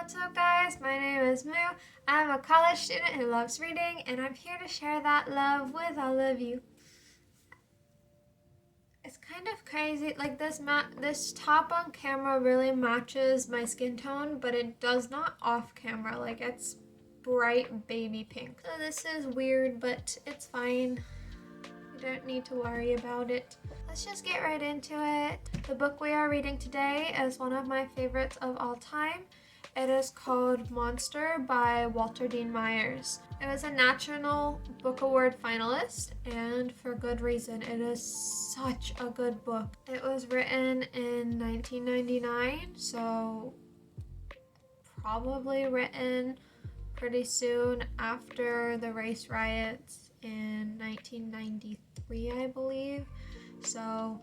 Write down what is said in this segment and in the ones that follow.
What's up, guys? My name is Moo. I'm a college student who loves reading, and I'm here to share that love with all of you. It's kind of crazy, like this top on camera really matches my skin tone, but it does not off camera. Like, it's bright baby pink. So this is weird, but it's fine. You don't need to worry about it. Let's just get right into it. The book we are reading today is one of my favorites of all time. It is called Monster by Walter Dean Myers. It was a National Book Award finalist, and for good reason. It is such a good book. It was written in 1999, so probably written pretty soon after the race riots in 1993, I believe. So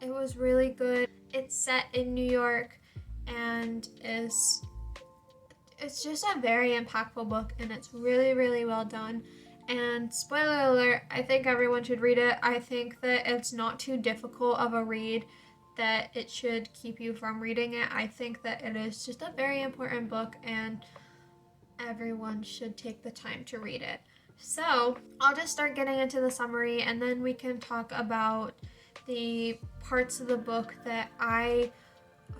it was really good. It's set in New York and it's just a very impactful book, and it's really, really well done. And spoiler alert, I think everyone should read it. I think that it's not too difficult of a read that it should keep you from reading it. I think that it is just a very important book and everyone should take the time to read it. So I'll just start getting into the summary, and then we can talk about the parts of the book that I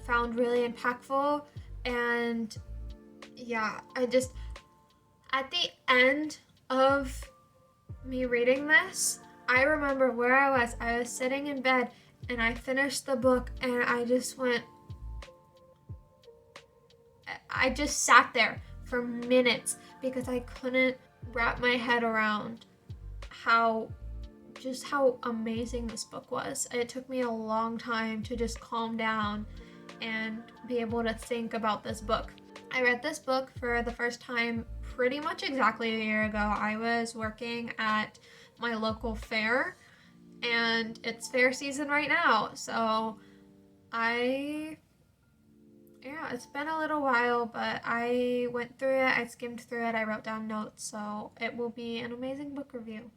found really impactful. And yeah, at the end of me reading this, I remember where I was sitting in bed, and I finished the book, and I just sat there for minutes because I couldn't wrap my head around how amazing this book was. It took me a long time to just calm down and be able to think about this book. I read this book for the first time pretty much exactly a year ago. I was working at my local fair, and it's fair season right now. So it's been a little while, but I went through it, I skimmed through it, I wrote down notes, so it will be an amazing book review.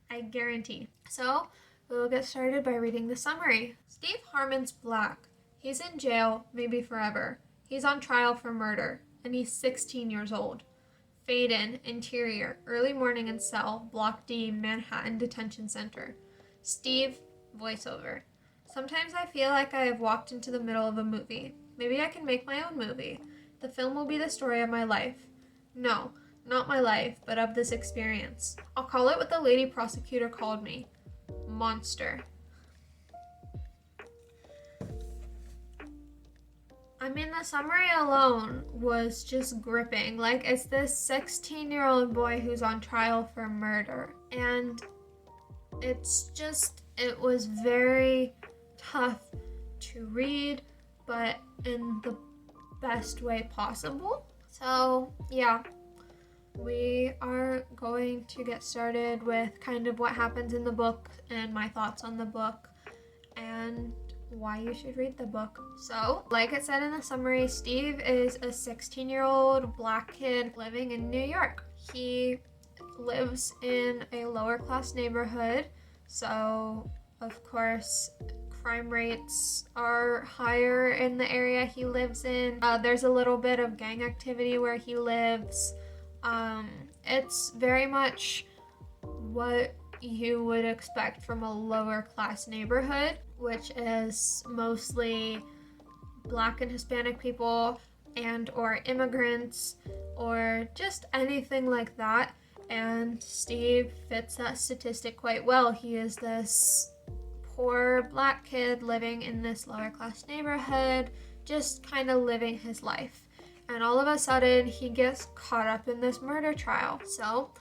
I guarantee. So we'll get started by reading the summary. Steve Harmon's black. He's in jail, maybe forever. He's on trial for murder, and he's 16 years old. Fade in, interior, early morning in cell, Block D, Manhattan Detention Center. Steve, voiceover. Sometimes I feel like I have walked into the middle of a movie. Maybe I can make my own movie. The film will be the story of my life. No, not my life, but of this experience. I'll call it what the lady prosecutor called me. Monster. I mean, the summary alone was just gripping. Like, it's this 16-year-old boy who's on trial for murder. And it was very tough to read, but in the best way possible. So, yeah. We are going to get started with kind of what happens in the book and my thoughts on the book and why you should read the book. So, like it said in the summary, Steve is a 16-year-old black kid living in New York. He lives in a lower class neighborhood, so of course crime rates are higher in the area he lives in. There's a little bit of gang activity where he lives. It's very much what you would expect from a lower class neighborhood, which is mostly Black and Hispanic people and or immigrants or just anything like that. And Steve fits that statistic quite well. He is this poor black kid living in this lower class neighborhood, just kind of living his life. And all of a sudden, he gets caught up in this murder trial. So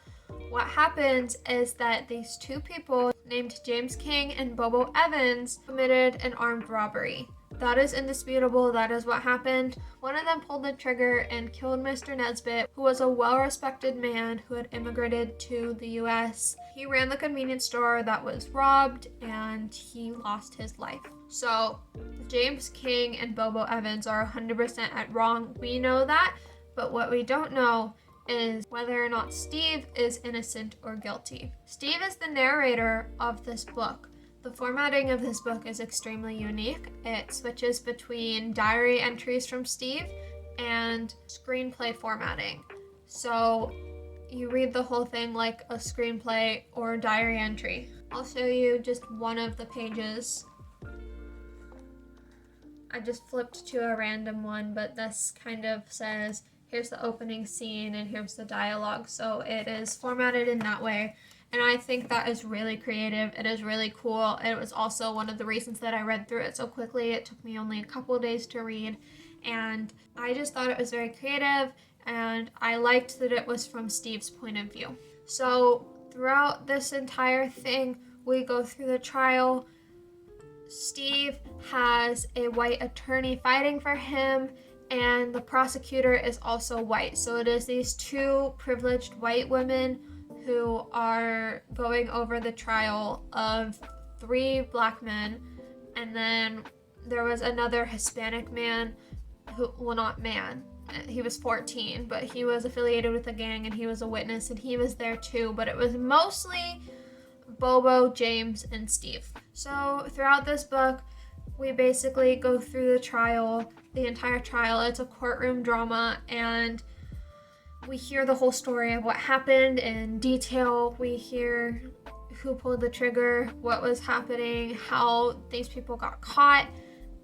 what happens is that these two people named James King and Bobo Evans committed an armed robbery. That is indisputable. That is what happened. One of them pulled the trigger and killed Mr. Nesbitt, who was a well-respected man who had immigrated to the US. He ran the convenience store that was robbed, and he lost his life. So James King and Bobo Evans are 100% at wrong. We know that, but what we don't know is whether or not Steve is innocent or guilty. Steve is the narrator of this book. The formatting of this book is extremely unique. It switches between diary entries from Steve and screenplay formatting. So you read the whole thing like a screenplay or a diary entry. I'll show you just one of the pages. I just flipped to a random one, but this kind of says, here's the opening scene and here's the dialogue. So it is formatted in that way. And I think that is really creative. It is really cool. It was also one of the reasons that I read through it so quickly. It took me only a couple of days to read. And I just thought it was very creative. And I liked that it was from Steve's point of view. So throughout this entire thing, we go through the trial. Steve has a white attorney fighting for him, and the prosecutor is also white. So it is these two privileged white women who are going over the trial of 3 black men, and then there was another Hispanic man who, well, not man, he was 14, but he was affiliated with a gang and he was a witness and he was there too, but it was mostly Bobo, James, and Steve. So throughout this book, we basically go through the trial, the entire trial. It's a courtroom drama, and we hear the whole story of what happened in detail. We hear who pulled the trigger, what was happening, how these people got caught,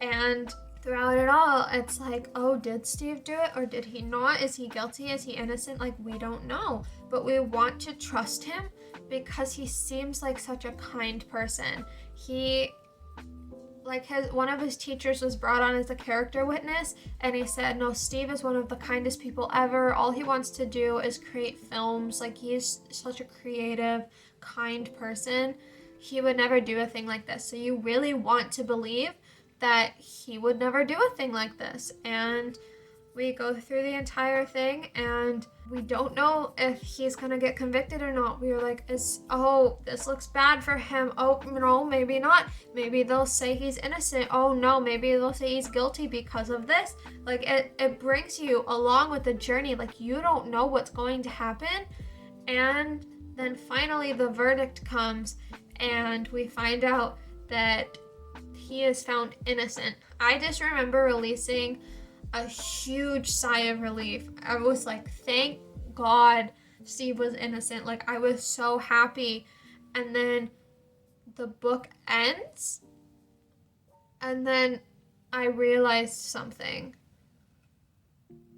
and throughout it all, it's like, oh, did Steve do it or did he not? Is he guilty? Is he innocent? Like, we don't know, but we want to trust him because he seems like such a kind person. He, like, one of his teachers was brought on as a character witness, and he said, no, Steve is one of the kindest people ever. All he wants to do is create films. Like, he's such a creative, kind person. He would never do a thing like this. So you really want to believe that he would never do a thing like this. And we go through the entire thing, and we don't know if he's gonna get convicted or not. We were like, this looks bad for him. Oh, no, maybe not. Maybe they'll say he's innocent. Oh, no, maybe they'll say he's guilty because of this. Like, it brings you along with the journey. Like, you don't know what's going to happen. And then finally the verdict comes, and we find out that he is found innocent. I just remember releasing a huge sigh of relief. I was like, thank God Steve was innocent. Like, I was so happy. And then the book ends, and then I realized something.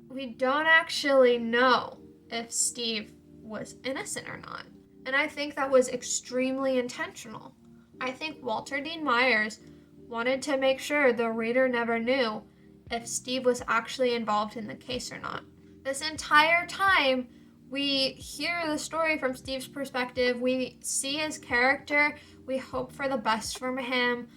We don't actually know if Steve was innocent or not. And I think that was extremely intentional. I think Walter Dean Myers wanted to make sure the reader never knew if Steve was actually involved in the case or not. This entire time, we hear the story from Steve's perspective. We see his character. We hope for the best from him.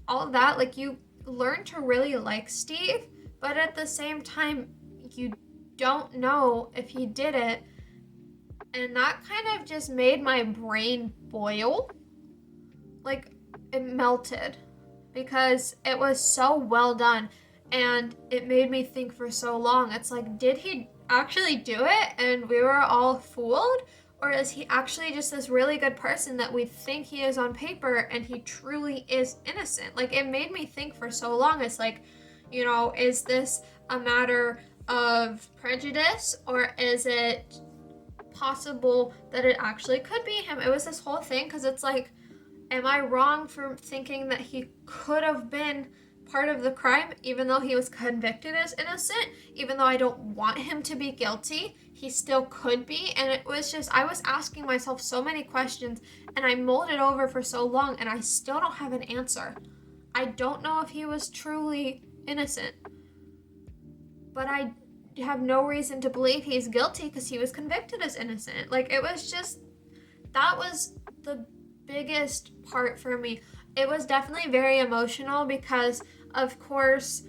All of that, like, you learn to really like Steve, but at the same time, you don't know if he did it. And that kind of just made my brain boil. Like, it melted because it was so well done. And it made me think for so long. It's like, did he actually do it and we were all fooled? Or is he actually just this really good person that we think he is on paper and he truly is innocent? Like, it made me think for so long. It's like, you know, is this a matter of prejudice, or is it possible that it actually could be him? It was this whole thing, because it's like, am I wrong for thinking that he could have been part of the crime, even though he was convicted as innocent? Even though I don't want him to be guilty, he still could be. And it was just, I was asking myself so many questions, and I mulled it over for so long, and I still don't have an answer. I don't know if he was truly innocent, but I have no reason to believe he's guilty because he was convicted as innocent. Like, it was just, that was the biggest part for me. It was definitely very emotional because, of course,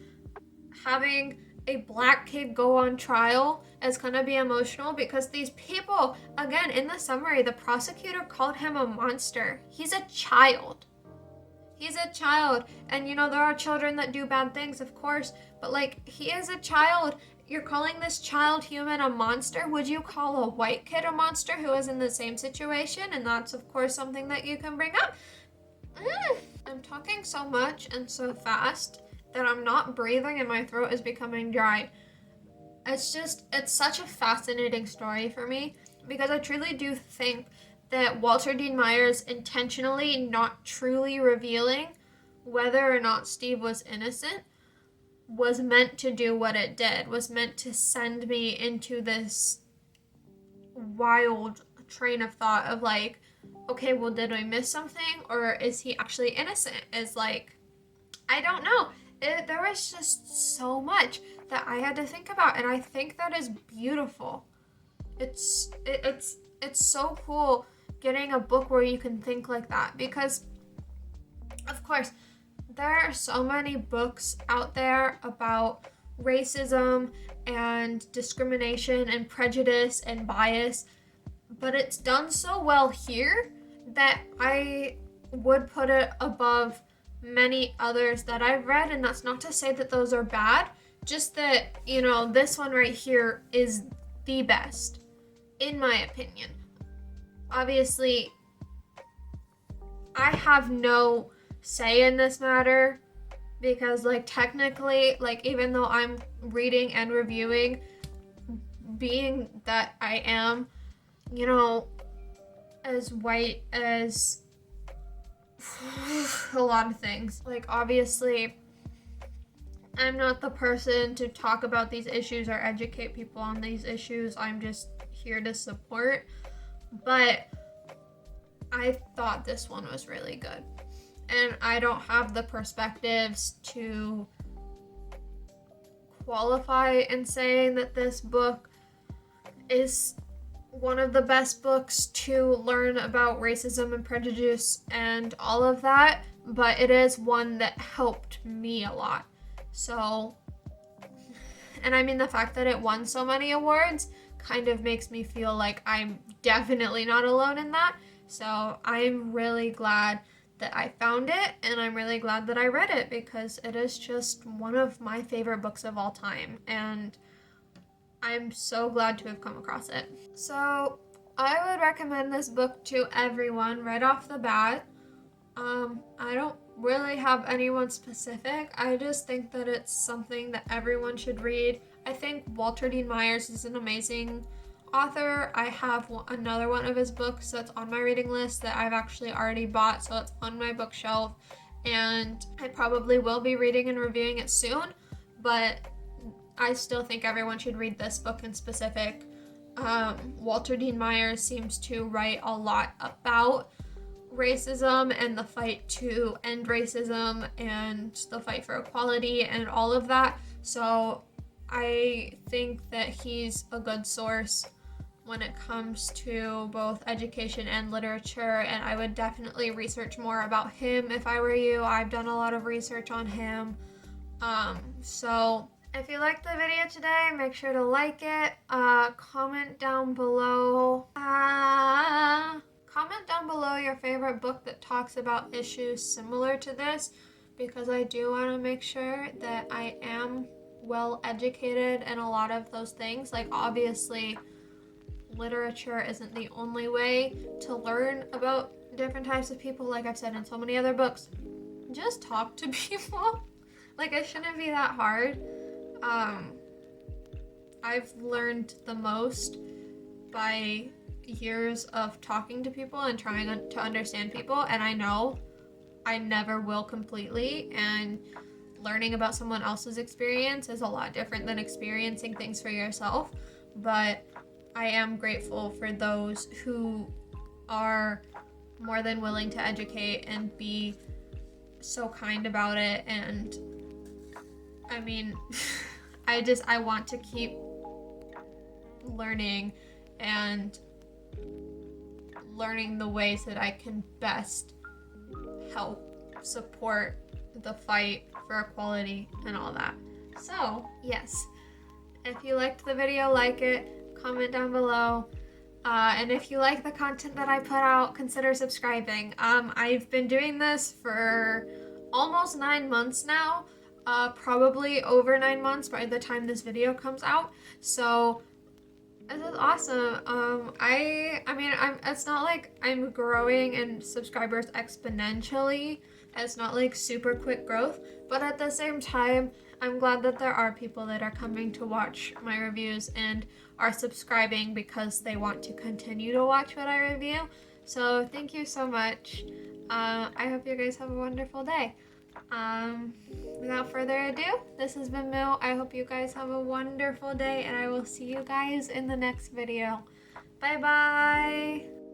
having a black kid go on trial is going to be emotional because these people, again, in the summary, the prosecutor called him a monster. He's a child. He's a child. And, you know, there are children that do bad things, of course, but, like, he is a child. You're calling this child human a monster? Would you call a white kid a monster who is in the same situation? And that's, of course, something that you can bring up. I'm talking so much and so fast that I'm not breathing and my throat is becoming dry. it's such a fascinating story for me because I truly do think that Walter Dean Myers intentionally not truly revealing whether or not Steve was innocent was meant to do what it did, was meant to send me into this wild train of thought of like, okay, well, did I miss something? Or is he actually innocent? Is like, I don't know. There was just so much that I had to think about, and I think that is beautiful. It's so cool getting a book where you can think like that because, of course, there are so many books out there about racism and discrimination and prejudice and bias, but it's done so well here that I would put it above many others that I've read, and that's not to say that those are bad, just that, this one right here is the best, in my opinion. Obviously, I have no say in this matter because, like, technically, like, even though I'm reading and reviewing, being that I am, as white as a lot of things. Like, obviously, I'm not the person to talk about these issues or educate people on these issues. I'm just here to support. But I thought this one was really good. And I don't have the perspectives to qualify in saying that this book is one of the best books to learn about racism and prejudice and all of that, but it is one that helped me a lot. So, and I mean, the fact that it won so many awards kind of makes me feel like I'm definitely not alone in that. So I'm really glad that I found it, and I'm really glad that I read it because it is just one of my favorite books of all time, and I'm so glad to have come across it. So I would recommend this book to everyone right off the bat. I don't really have anyone specific. I just think that it's something that everyone should read. I think Walter Dean Myers is an amazing author. I have another one of his books that's on my reading list that I've actually already bought, so it's on my bookshelf, and I probably will be reading and reviewing it soon, but I still think everyone should read this book in specific. Walter Dean Myers seems to write a lot about racism and the fight to end racism and the fight for equality and all of that. So I think that he's a good source when it comes to both education and literature, and I would definitely research more about him if I were you. I've done a lot of research on him. So if you liked the video today, make sure to like it. Comment down below. Comment down below your favorite book that talks about issues similar to this, because I do want to make sure that I am well educated in a lot of those things. Like, obviously, literature isn't the only way to learn about different types of people. Like I've said in so many other books, just talk to people. Like, it shouldn't be that hard. I've learned the most by years of talking to people and trying to understand people, and I know I never will completely, and learning about someone else's experience is a lot different than experiencing things for yourself. But I am grateful for those who are more than willing to educate and be so kind about it. And I mean, I want to keep learning and learning the ways that I can best help support the fight for equality and all that. So, yes, if you liked the video, like it, comment down below. And if you like the content that I put out, consider subscribing. I've been doing this for almost 9 months now, probably over 9 months by the time this video comes out. So this is awesome. It's not like I'm growing in subscribers exponentially. It's not like super quick growth, but at the same time, I'm glad that there are people that are coming to watch my reviews and are subscribing because they want to continue to watch what I review. So thank you so much. I hope you guys have a wonderful day. Without further ado, this has been Moo. I hope you guys have a wonderful day, and I will see you guys in the next video. Bye bye!